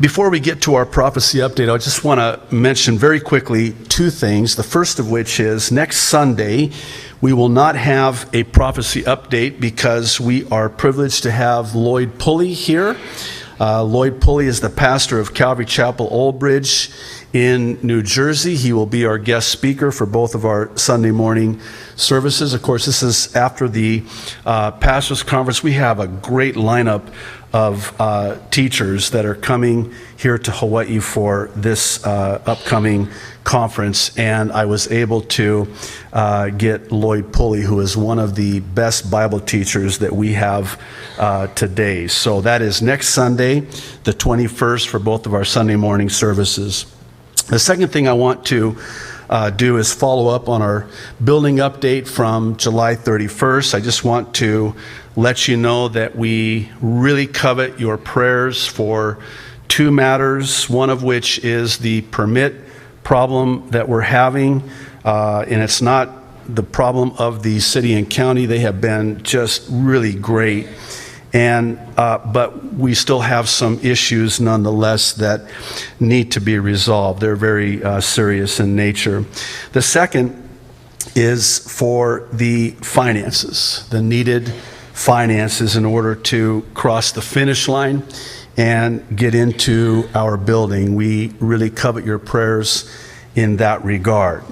Before we get to our prophecy update, I just want to mention very quickly two things. The first of which is next Sunday, we will not have a prophecy update because we are privileged to have Lloyd Pulley here. Lloyd Pulley is the pastor of Calvary Chapel, Old Bridge in New Jersey. He will be our guest speaker for both of our Sunday morning services. Of course, this is after the Pastors Conference. We have a great lineup of teachers that are coming here to Hawaii for this upcoming conference, and I was able to get Lloyd Pulley, who is one of the best Bible teachers that we have today. So that is next Sunday, the 21st, for both of our Sunday morning services. The second thing I want to do is follow up on our building update from July 31st. I just want to let you know that we really covet your prayers for two matters, one of which is the permit problem that we're having, and it's not the problem of the city and county. They have been just really great, and but we still have some issues nonetheless that need to be resolved. They're very serious in nature. The second is for the finances, the needed finances in order to cross the finish line and get into our building. We really covet your prayers in that regard.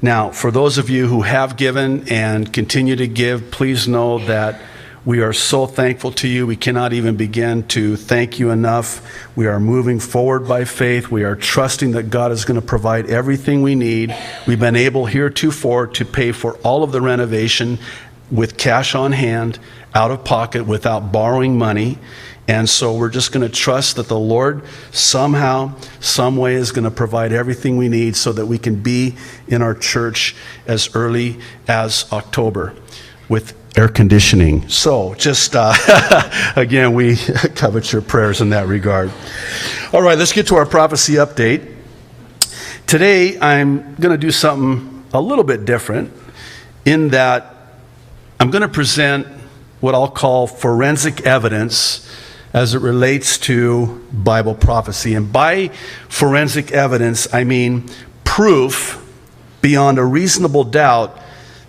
Now, for those of you who have given and continue to give, please know that we are so thankful to you. We cannot even begin to thank you enough. We are moving forward by faith. We are trusting that God is going to provide everything we need. We've been able heretofore to pay for all of the renovation with cash on hand, out of pocket, without borrowing money. And so we're just going to trust that the Lord somehow, some way is going to provide everything we need so that we can be in our church as early as October with air conditioning. So just, again, we covet your prayers in that regard. All right, let's get to our prophecy update. Today, I'm going to do something a little bit different in that I'm going to present what I'll call forensic evidence as it relates to Bible prophecy. And by forensic evidence, I mean proof beyond a reasonable doubt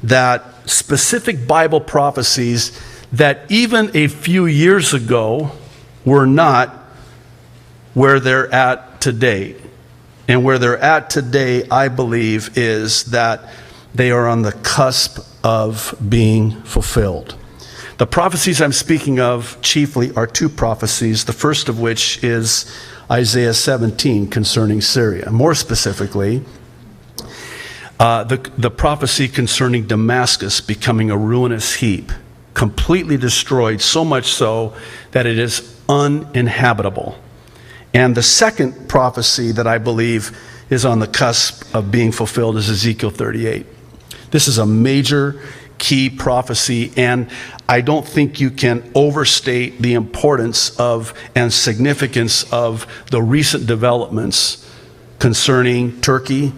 that specific Bible prophecies that even a few years ago were not where they're at today. And where they're at today, I believe, is that they are on the cusp of being fulfilled. The prophecies I'm speaking of chiefly are two prophecies, the first of which is Isaiah 17 concerning Syria. More specifically, the prophecy concerning Damascus becoming a ruinous heap, completely destroyed, so much so that it is uninhabitable. And the second prophecy that I believe is on the cusp of being fulfilled is Ezekiel 38. This is a major key prophecy, and I don't think you can overstate the importance of and significance of the recent developments concerning Turkey.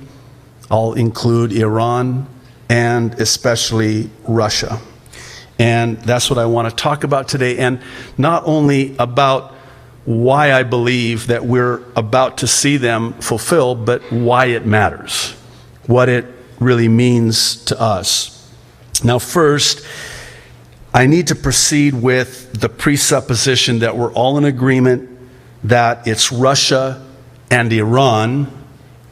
I'll include Iran and especially Russia. And that's what I want to talk about today, and not only about why I believe that we're about to see them fulfilled, but why it matters, what it really means to us. Now, first, I need to proceed with the presupposition that we're all in agreement that it's Russia and Iran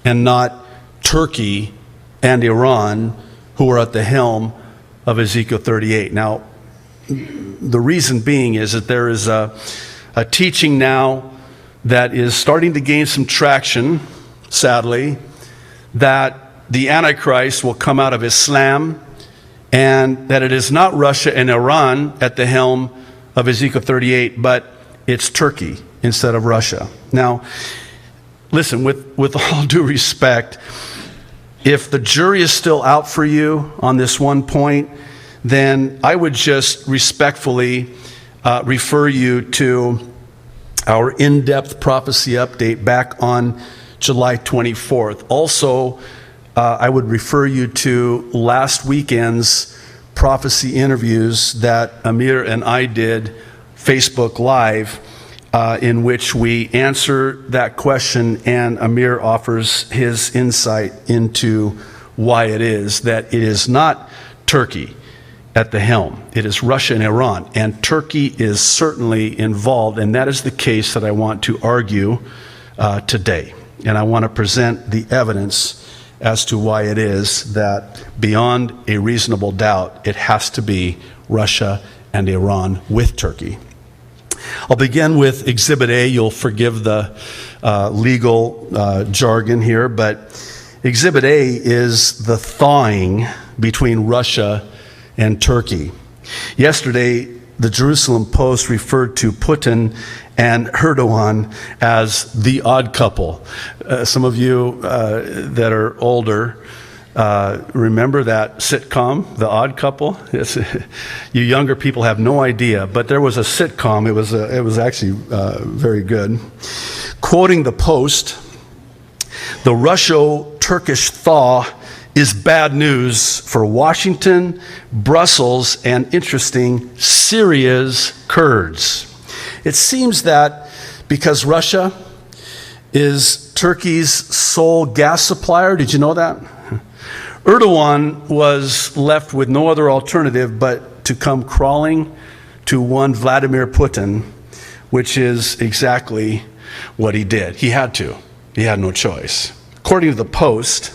and not Turkey and Iran who are at the helm of Ezekiel 38. Now, the reason being is that there is a teaching now that is starting to gain some traction, sadly, that the Antichrist will come out of Islam, and that it is not Russia and Iran at the helm of Ezekiel 38, but it's Turkey instead of Russia. Now, listen, with all due respect, if the jury is still out for you on this one point, then I would just respectfully refer you to our in-depth prophecy update back on July 24th. Also, I would refer you to last weekend's prophecy interviews that Amir and I did Facebook Live. in which we answer that question, and Amir offers his insight into why it is that it is not Turkey at the helm. It is Russia and Iran, and Turkey is certainly involved, and that is the case that I want to argue today. And I want to present the evidence as to why it is that beyond a reasonable doubt, it has to be Russia and Iran with Turkey. I'll begin with Exhibit A. You'll forgive the legal jargon here, but Exhibit A is the thawing between Russia and Turkey. Yesterday, the Jerusalem Post referred to Putin and Erdogan as the odd couple. Some of you that are older remember that sitcom, The Odd Couple? Yes. You younger people have no idea, but there was a sitcom. It was actually very good. Quoting the Post, the Russo-Turkish thaw is bad news for Washington, Brussels, and interesting, Syria's Kurds. It seems that because Russia is Turkey's sole gas supplier, did you know that? Erdogan was left with no other alternative but to come crawling to one Vladimir Putin, which is exactly what he did. He had to. He had no choice. According to the Post,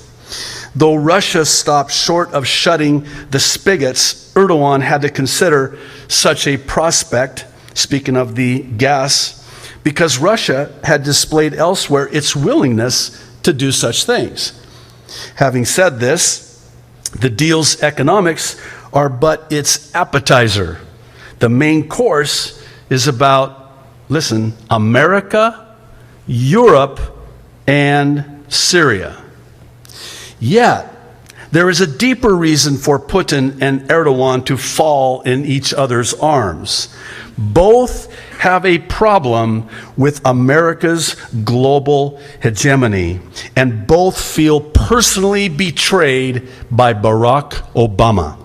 though Russia stopped short of shutting the spigots, Erdogan had to consider such a prospect, speaking of the gas, because Russia had displayed elsewhere its willingness to do such things. Having said this, the deal's economics are but its appetizer. The main course is about, listen, America, Europe, and Syria. Yet, there is a deeper reason for Putin and Erdogan to fall in each other's arms. Both have a problem with America's global hegemony, and both feel personally betrayed by Barack Obama.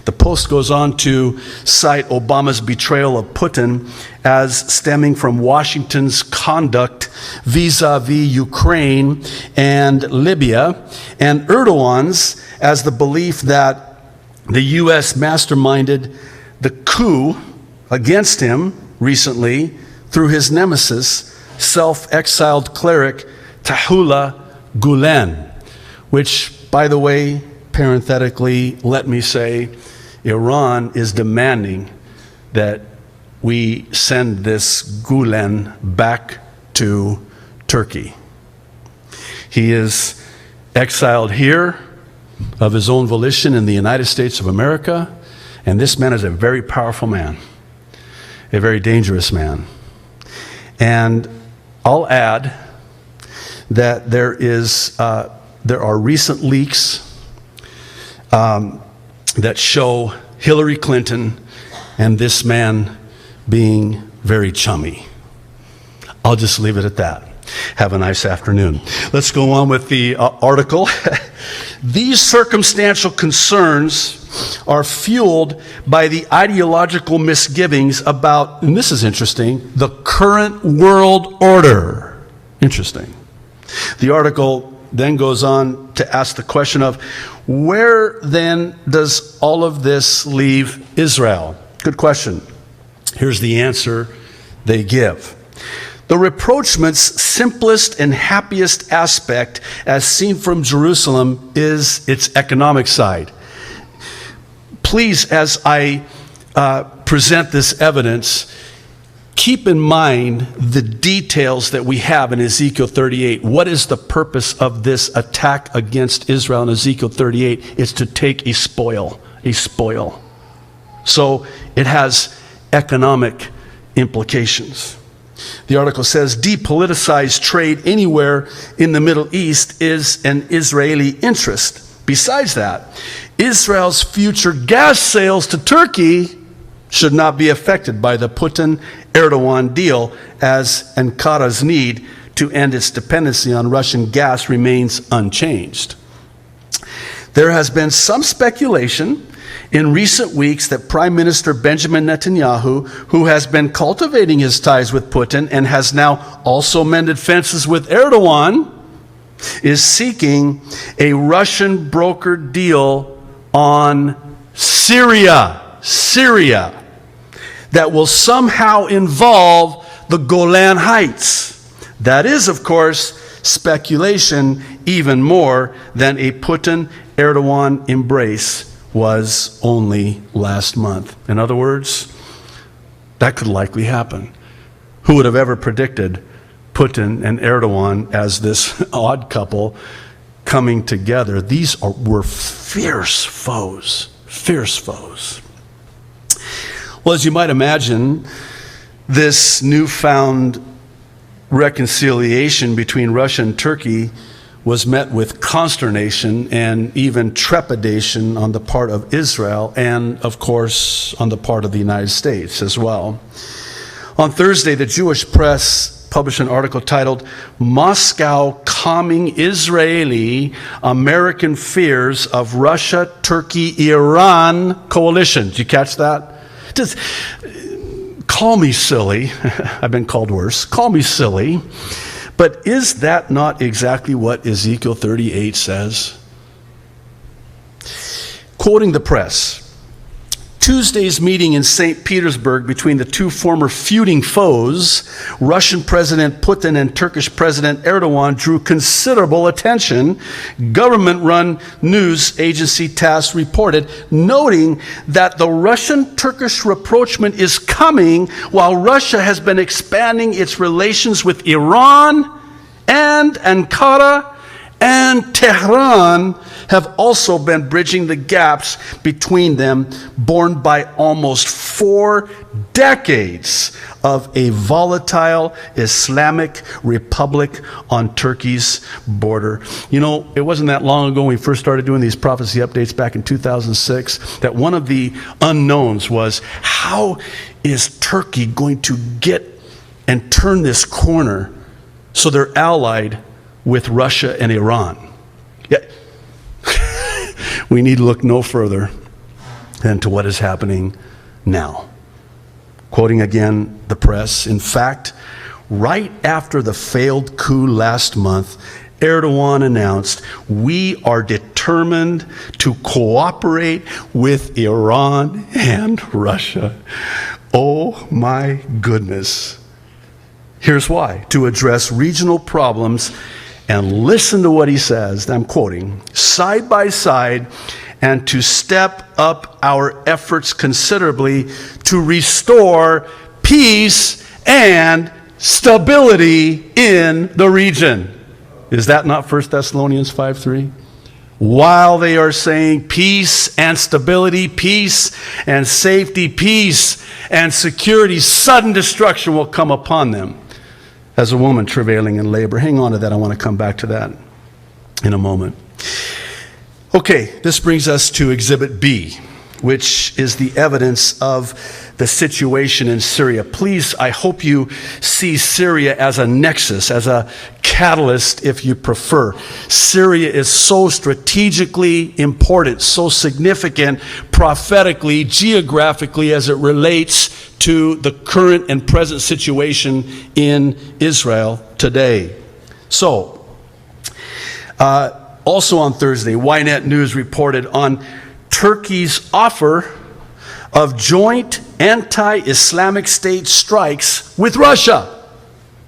The Post goes on to cite Obama's betrayal of Putin as stemming from Washington's conduct vis-a-vis Ukraine and Libya, and Erdogan's as the belief that the U.S. masterminded the coup against him recently through his nemesis, self-exiled cleric Tahullah Gulen, which, by the way, parenthetically, let me say, Iran is demanding that we send this Gulen back to Turkey. He is exiled here of his own volition in the United States of America, and this man is a very powerful man, a very dangerous man. And I'll add that there are recent leaks that show Hillary Clinton and this man being very chummy. I'll just leave it at that. Have a nice afternoon. Let's go on with the article. These circumstantial concerns are fueled by the ideological misgivings about, and this is interesting, the current world order. Interesting. The article then goes on to ask the question of, where then does all of this leave Israel? Good question. Here's the answer they give. The rapprochement's simplest and happiest aspect, as seen from Jerusalem, is its economic side. Please, as I present this evidence, keep in mind the details that we have in Ezekiel 38. What is the purpose of this attack against Israel in Ezekiel 38? It's to take a spoil. So it has economic implications. The article says, depoliticized trade anywhere in the Middle East is an Israeli interest. Besides that, Israel's future gas sales to Turkey should not be affected by the Putin-Erdogan deal, as Ankara's need to end its dependency on Russian gas remains unchanged. There has been some speculation in recent weeks that Prime Minister Benjamin Netanyahu, who has been cultivating his ties with Putin and has now also mended fences with Erdogan, is seeking a Russian brokered deal on Syria, that will somehow involve the Golan Heights. That is, of course, speculation even more than a Putin-Erdogan embrace was only last month. In other words, that could likely happen. Who would have ever predicted Putin and Erdogan as this odd couple coming together? Were fierce foes, fierce foes. Well, as you might imagine, this newfound reconciliation between Russia and Turkey was met with consternation and even trepidation on the part of Israel and, of course, on the part of the United States as well. On Thursday, the Jewish press published an article titled, "Moscow Calming Israeli American Fears of Russia-Turkey-Iran Coalition." Did you catch that? Just call me silly. I've been called worse. Call me silly. But is that not exactly what Ezekiel 38 says? Quoting the press, Tuesday's meeting in St. Petersburg between the two former feuding foes, Russian President Putin and Turkish President Erdogan, drew considerable attention. Government-run news agency TASS reported, noting that the Russian-Turkish rapprochement is coming while Russia has been expanding its relations with Iran, and Ankara and Tehran have also been bridging the gaps between them, borne by almost 4 decades of a volatile Islamic republic on Turkey's border. You know, it wasn't that long ago when we first started doing these prophecy updates back in 2006 that one of the unknowns was, how is Turkey going to get and turn this corner so they're allied with Russia and Iran? Yeah. We need to look no further than to what is happening now. Quoting again the press, in fact, right after the failed coup last month, Erdogan announced, "We are determined to cooperate with Iran and Russia." Oh my goodness. Here's why. To address regional problems, and listen to what he says, I'm quoting, "side by side, and to step up our efforts considerably to restore peace and stability in the region." Is that not 1 Thessalonians 5:3? While they are saying peace and stability, peace and safety, peace and security, sudden destruction will come upon them as a woman travailing in labor. Hang on to that. I want to come back to that in a moment. Okay, this brings us to Exhibit B, which is the evidence of the situation in Syria. Please, I hope you see Syria as a nexus, as a catalyst, if you prefer. Syria is so strategically important, so significant prophetically, geographically, as it relates to the current and present situation in Israel today. So, also on Thursday, Ynet News reported on Turkey's offer of joint anti-Islamic State strikes with Russia.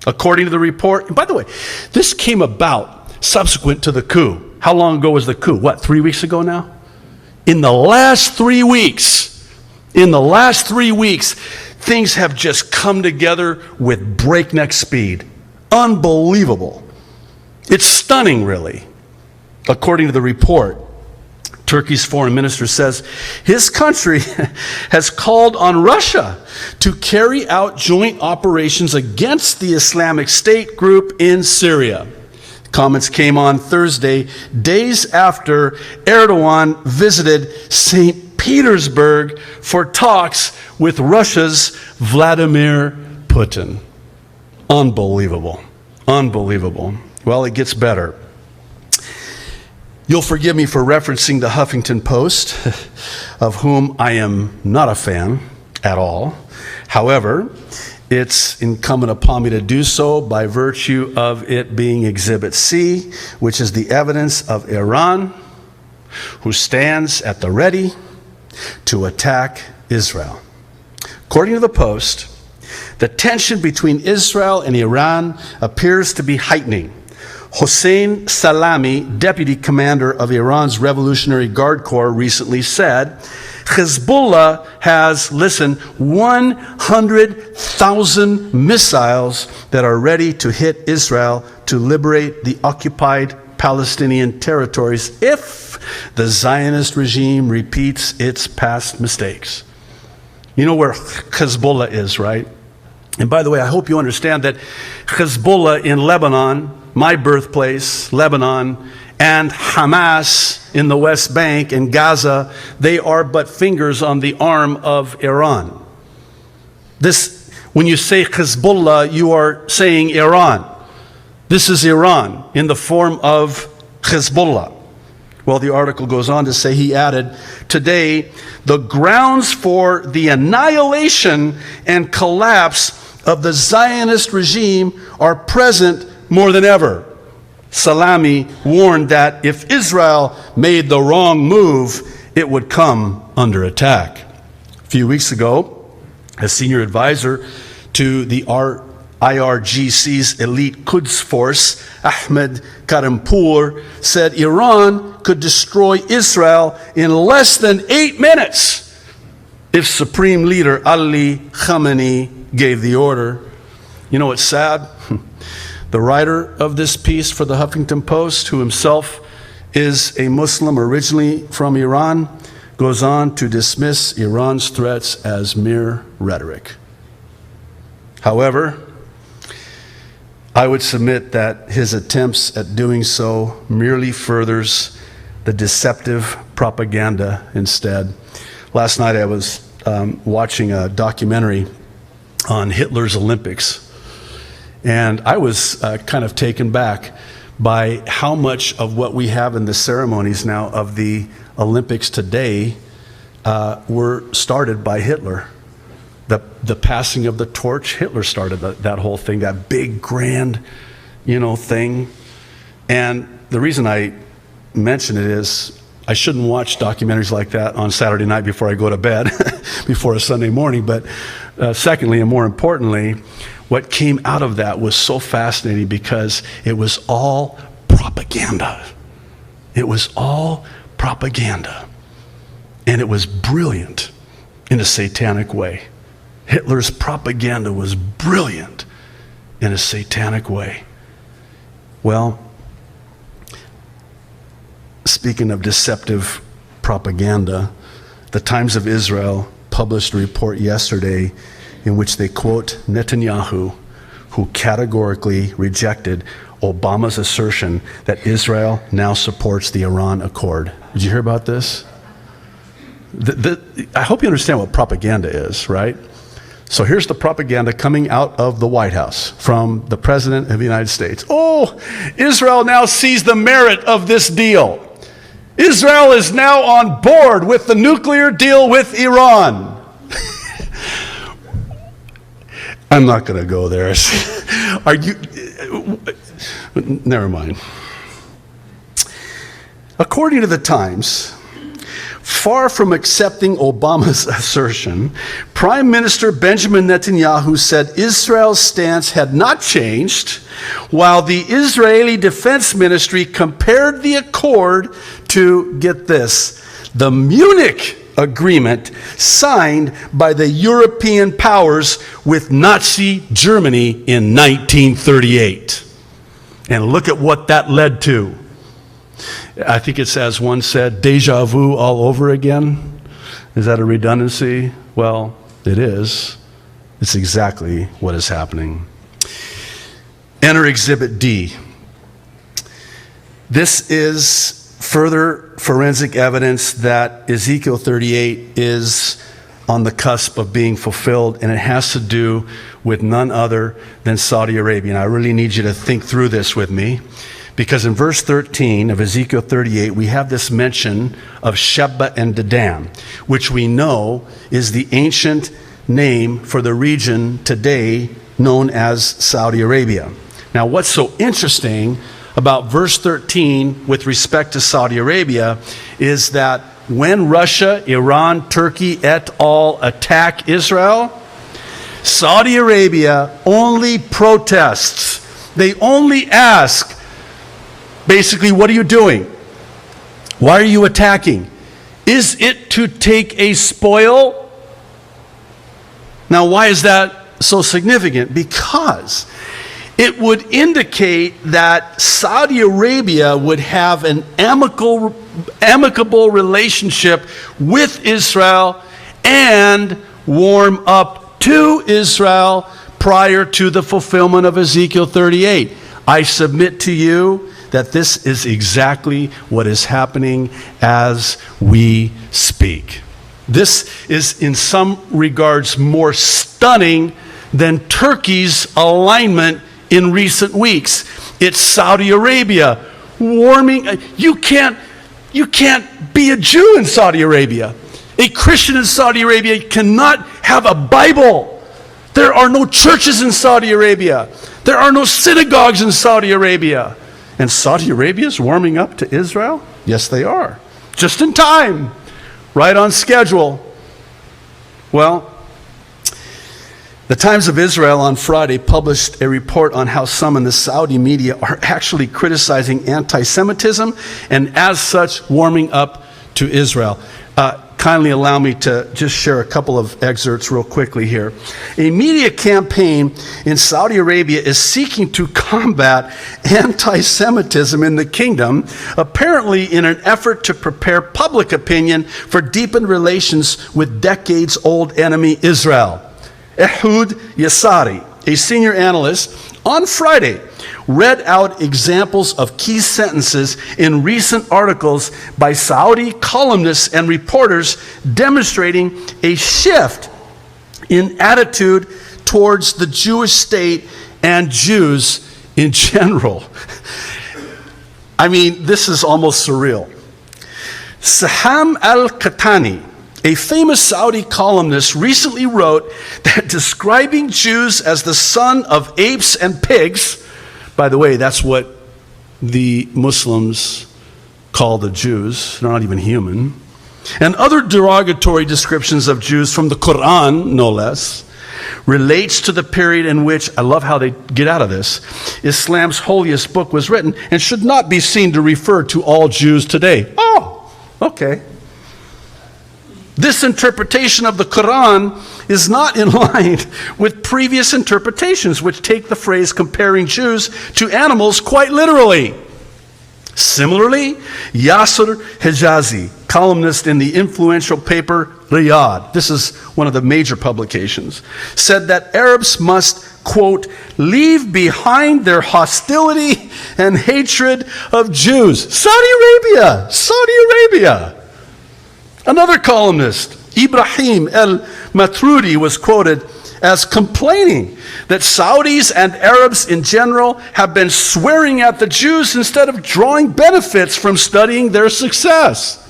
According to the report, and by the way, this came about subsequent to the coup. How long ago was the coup? 3 weeks ago now? In the last 3 weeks, things have just come together with breakneck speed. Unbelievable. It's stunning, really. According to the report, Turkey's foreign minister says his country has called on Russia to carry out joint operations against the Islamic State group in Syria. Comments came on Thursday, days after Erdogan visited St. Petersburg for talks with Russia's Vladimir Putin. Unbelievable. Unbelievable. Well, it gets better. You'll forgive me for referencing the Huffington Post, of whom I am not a fan at all. However, it's incumbent upon me to do so by virtue of it being Exhibit C, which is the evidence of Iran, who stands at the ready to attack Israel. According to the Post, the tension between Israel and Iran appears to be heightening. Hossein Salami, deputy commander of Iran's Revolutionary Guard Corps, recently said, Hezbollah has, listen, 100,000 missiles that are ready to hit Israel to liberate the occupied Palestinian territories if the Zionist regime repeats its past mistakes. You know where Hezbollah is, right? And by the way, I hope you understand that Hezbollah in Lebanon, my birthplace, Lebanon, and Hamas in the West Bank and Gaza, they are but fingers on the arm of Iran. When you say Hezbollah, you are saying Iran. This is Iran in the form of Hezbollah. Well, the article goes on to say, he added, today, the grounds for the annihilation and collapse of the Zionist regime are present more than ever. Salami warned that if Israel made the wrong move, it would come under attack. A few weeks ago, a senior advisor to the IRGC's elite Quds force, Ahmed Karimpour, said Iran could destroy Israel in less than 8 minutes if Supreme Leader Ali Khamenei gave the order. You know what's sad? The writer of this piece for the Huffington Post, who himself is a Muslim originally from Iran, goes on to dismiss Iran's threats as mere rhetoric. However, I would submit that his attempts at doing so merely furthers the deceptive propaganda instead. Last night I was watching a documentary on Hitler's Olympics, and I was kind of taken back by how much of what we have in the ceremonies now of the Olympics today were started by Hitler. The passing of the torch, Hitler started that whole thing, that big, grand, thing. And the reason I mention it is I shouldn't watch documentaries like that on Saturday night before I go to bed, before a Sunday morning. But secondly, and more importantly, what came out of that was so fascinating because it was all propaganda. It was all propaganda. And it was brilliant in a satanic way. Hitler's propaganda was brilliant in a satanic way. Well, speaking of deceptive propaganda, the Times of Israel published a report yesterday in which they quote Netanyahu, who categorically rejected Obama's assertion that Israel now supports the Iran Accord. Did you hear about this? I hope you understand what propaganda is, right? So here's the propaganda coming out of the White House from the President of the United States. Oh, Israel now sees the merit of this deal. Israel is now on board with the nuclear deal with Iran. I'm not going to go there. Are you? Never mind. According to the Times, far from accepting Obama's assertion, Prime Minister Benjamin Netanyahu said Israel's stance had not changed, while the Israeli Defense Ministry compared the accord to, get this, the Munich Agreement signed by the European powers with Nazi Germany in 1938. And look at what that led to. I think it's, as one said, deja vu all over again. Is that a redundancy? Well, it is. It's exactly what is happening. Enter Exhibit D. This is further forensic evidence that Ezekiel 38 is on the cusp of being fulfilled, and it has to do with none other than Saudi Arabia. And I really need you to think through this with me, Because in verse 13 of Ezekiel 38, we have this mention of Sheba and Dedan, which we know is the ancient name for the region today known as Saudi Arabia. Now, what's so interesting about verse 13 with respect to Saudi Arabia is that when Russia, Iran, Turkey et al. Attack Israel, Saudi Arabia only protests. They only ask, basically, what are you doing? Why are you attacking? Is it to take a spoil? Now, why is that so significant? Because it would indicate that Saudi Arabia would have an amicable relationship with Israel and warm up to Israel prior to the fulfillment of Ezekiel 38. I submit to you that this is exactly what is happening as we speak. This is in some regards more stunning than Turkey's alignment in recent weeks. It's Saudi Arabia warming. You can't be a Jew in Saudi Arabia. A Christian in Saudi Arabia cannot have a Bible. There are no churches in Saudi Arabia. There are no synagogues in Saudi Arabia. And Saudi Arabia is warming up to Israel? Yes, they are. Just in time. Right on schedule. Well, the Times of Israel on Friday published a report on how some in the Saudi media are actually criticizing anti-Semitism and as such warming up to Israel. Kindly allow me to just share a couple of excerpts real quickly here. A media campaign in Saudi Arabia is seeking to combat anti-Semitism in the kingdom, apparently in an effort to prepare public opinion for deepened relations with decades-old enemy Israel. Ehud Yassari, a senior analyst, on Friday read out examples of key sentences in recent articles by Saudi columnists and reporters demonstrating a shift in attitude towards the Jewish state and Jews in general. I mean, this is almost surreal. Saham al-Qahtani, a famous Saudi columnist, recently wrote that describing Jews as the son of apes and pigs, by the way, that's what the Muslims call the Jews, they're not even human, and other derogatory descriptions of Jews from the Quran, no less, relates to the period in which, I love how they get out of this, Islam's holiest book was written and should not be seen to refer to all Jews today. Oh, okay. This interpretation of the Quran is not in line with previous interpretations, which take the phrase comparing Jews to animals quite literally. Similarly, Yasser Hijazi, columnist in the influential paper Riyadh, this is one of the major publications, said that Arabs must, quote, leave behind their hostility and hatred of Jews. Saudi Arabia. Another columnist, Ibrahim el-Matrudi, was quoted as complaining that Saudis and Arabs in general have been swearing at the Jews instead of drawing benefits from studying their success.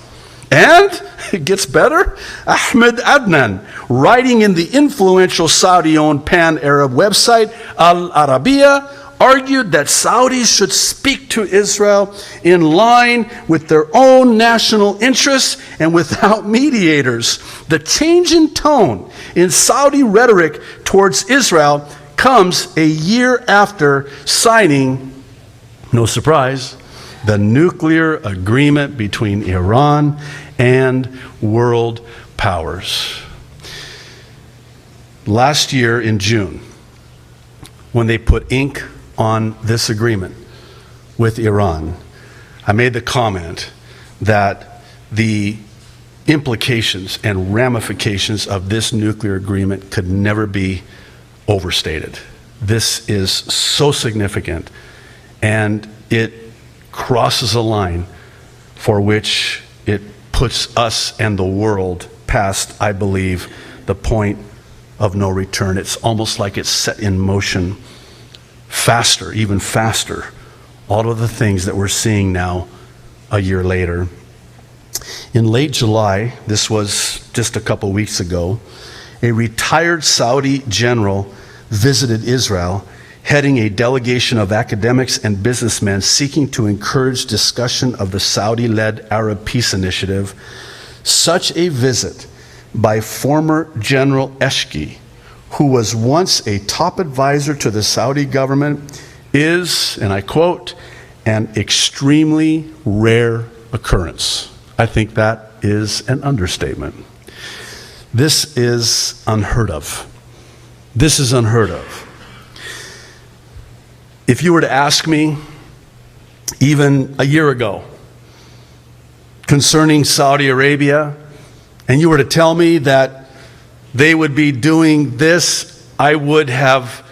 And, it gets better, Ahmed Adnan, writing in the influential Saudi-owned pan-Arab website Al Arabiya, argued that Saudis should speak to Israel in line with their own national interests and without mediators. The change in tone in Saudi rhetoric towards Israel comes a year after signing, no surprise, the nuclear agreement between Iran and world powers. Last year in June, when they put ink on this agreement with Iran, I made the comment that the implications and ramifications of this nuclear agreement could never be overstated. This is so significant, and it crosses a line for which it puts us and the world past, I believe, the point of no return. It's almost like it's set in motion faster, even faster, all of the things that we're seeing now a year later. In late July, this was just a couple weeks ago, a retired Saudi general visited Israel, heading a delegation of academics and businessmen seeking to encourage discussion of the Saudi-led Arab Peace Initiative. Such a visit by former General Eshki, who was once a top advisor to the Saudi government, is, and I quote, an extremely rare occurrence. I think that is an understatement. This is unheard of. This is unheard of. If you were to ask me, even a year ago, concerning Saudi Arabia, and you were to tell me that they would be doing this, I would have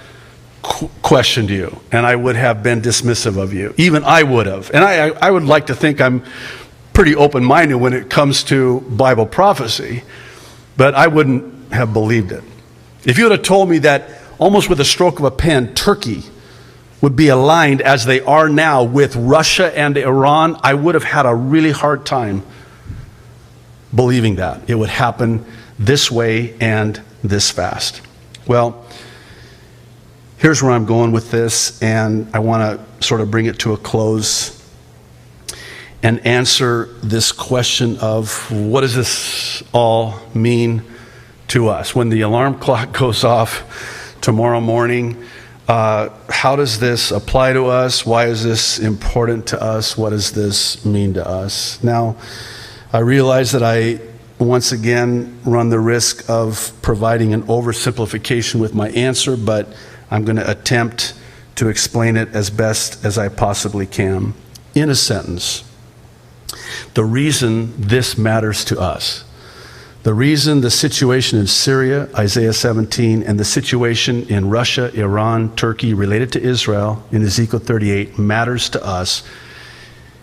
questioned you, and I would have been dismissive of you. Even I would have. And I would like to think I'm pretty open-minded when it comes to Bible prophecy, but I wouldn't have believed it. If you would have told me that almost with a stroke of a pen, Turkey would be aligned as they are now with Russia and Iran, I would have had a really hard time believing that it would happen this way and this fast. Well, here's where I'm going with this, and I want to sort of bring it to a close and answer this question of what does this all mean to us? When the alarm clock goes off tomorrow morning, how does this apply to us? Why is this important to us? What does this mean to us? Now, I realize that I once again run the risk of providing an oversimplification with my answer, but I'm going to attempt to explain it as best as I possibly can. In a sentence, the reason this matters to us, the reason the situation in Syria, Isaiah 17, and the situation in Russia, Iran, Turkey, related to Israel in Ezekiel 38 matters to us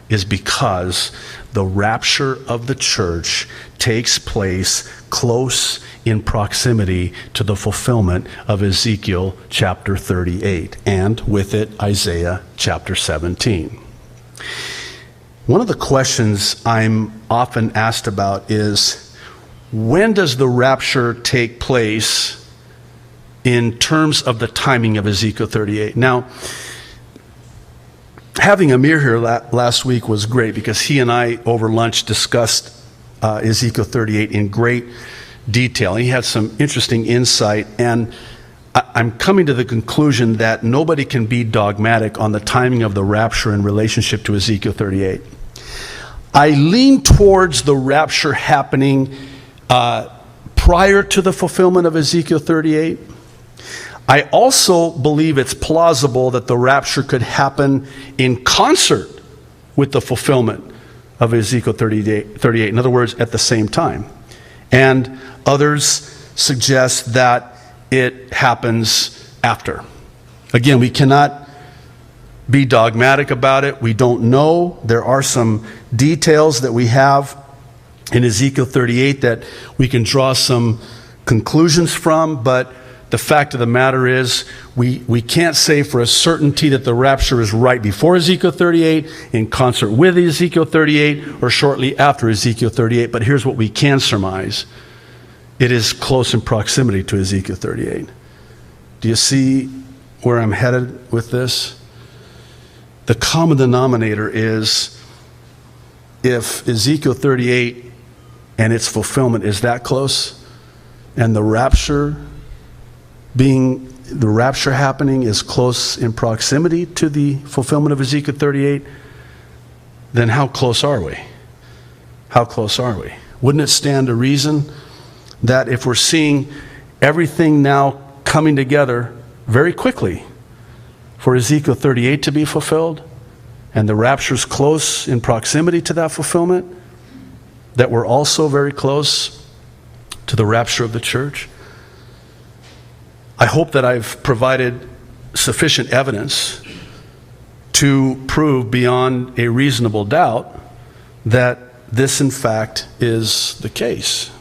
is because the rapture of the church takes place close in proximity to the fulfillment of Ezekiel chapter 38, and with it, Isaiah chapter 17. One of the questions I'm often asked about is, when does the rapture take place in terms of the timing of Ezekiel 38? Now, having Amir here last week was great because he and I over lunch discussed Ezekiel 38 in great detail. He had some interesting insight, and I'm coming to the conclusion that nobody can be dogmatic on the timing of the rapture in relationship to Ezekiel 38. I lean towards the rapture happening prior to the fulfillment of Ezekiel 38. I also believe it's plausible that the rapture could happen in concert with the fulfillment of Ezekiel 38. In other words, at the same time. And others suggest that it happens after. Again, we cannot be dogmatic about it. We don't know. There are some details that we have in Ezekiel 38 that we can draw some conclusions from, but the fact of the matter is we can't say for a certainty that the rapture is right before Ezekiel 38, in concert with Ezekiel 38, or shortly after Ezekiel 38. But here's what we can surmise. It is close in proximity to Ezekiel 38. Do you see where I'm headed with this? The common denominator is, if Ezekiel 38 and its fulfillment is that close, and the rapture happening is close in proximity to the fulfillment of Ezekiel 38, then how close are we? How close are we? Wouldn't it stand to reason that if we're seeing everything now coming together very quickly for Ezekiel 38 to be fulfilled, and the rapture's close in proximity to that fulfillment, that we're also very close to the rapture of the church? I hope that I've provided sufficient evidence to prove beyond a reasonable doubt that this, in fact, is the case.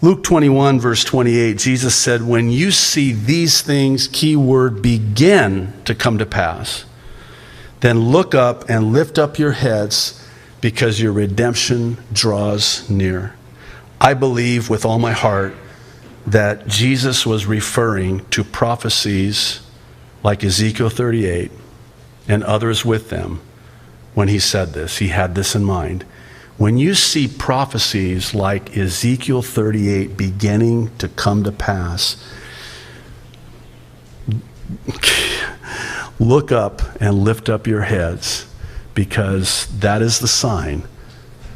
Luke 21, verse 28, Jesus said, when you see these things, keyword, begin to come to pass, Then look up and lift up your heads, because your redemption draws near. I believe with all my heart that Jesus was referring to prophecies like Ezekiel 38 and others with them when he said this. He had this in mind. When you see prophecies like Ezekiel 38 beginning to come to pass, look up and lift up your heads, because that is the sign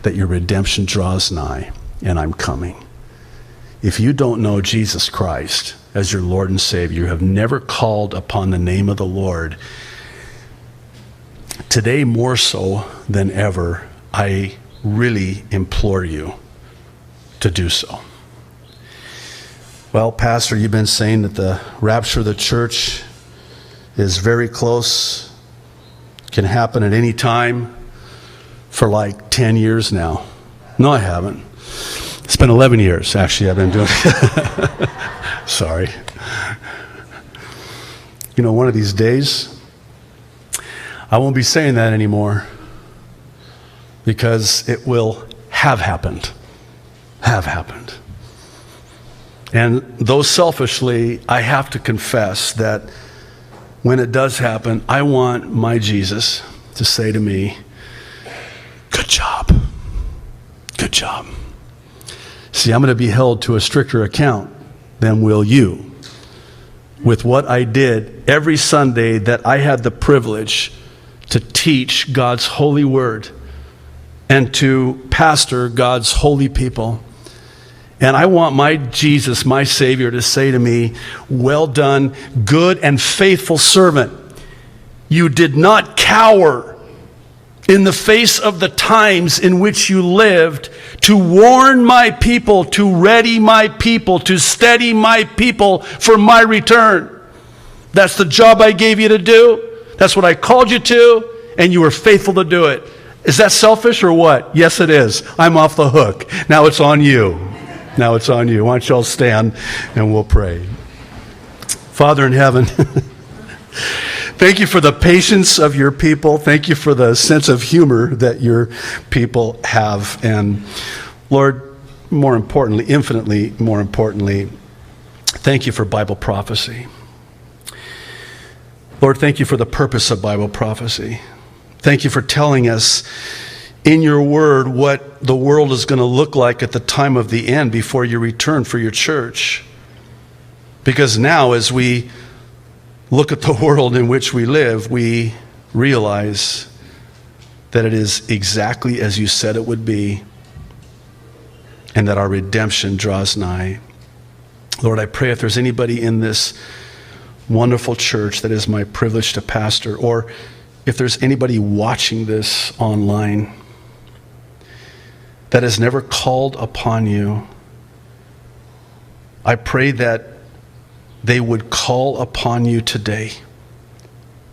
that your redemption draws nigh, and I'm coming. If you don't know Jesus Christ as your Lord and Savior, you have never called upon the name of the Lord, today more so than ever, I really implore you to do so. Well, Pastor, you've been saying that the rapture of the church is very close, can happen at any time, for like 10 years now. No, I haven't. It's been 11 years, actually, I've been doing it. Sorry. You know, one of these days, I won't be saying that anymore, because it will have happened. Have happened. And though selfishly, I have to confess that when it does happen, I want my Jesus to say to me, good job. Good job. See, I'm going to be held to a stricter account than will you with what I did every Sunday that I had the privilege to teach God's holy word and to pastor God's holy people. And I want my Jesus, my Savior, to say to me, well done, good and faithful servant. You did not cower in the face of the times in which you lived, to warn my people, to ready my people, to steady my people for my return. That's the job I gave you to do. That's what I called you to, and you were faithful to do it. Is that selfish or what? Yes, it is. I'm off the hook. Now it's on you. Now it's on you. Why don't you all stand and we'll pray. Father in heaven, thank you for the patience of your people. Thank you for the sense of humor that your people have. And Lord, more importantly, infinitely more importantly, thank you for Bible prophecy. Lord, thank you for the purpose of Bible prophecy. Thank you for telling us in your word what the world is going to look like at the time of the end before you return for your church. Because now, as we look at the world in which we live, we realize that it is exactly as you said it would be, and that our redemption draws nigh. Lord, I pray if there's anybody in this wonderful church that is my privilege to pastor, or if there's anybody watching this online that has never called upon you, I pray that they would call upon you today,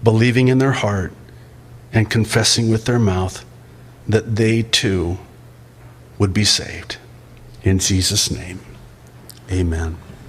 believing in their heart and confessing with their mouth that they too would be saved. In Jesus' name, amen.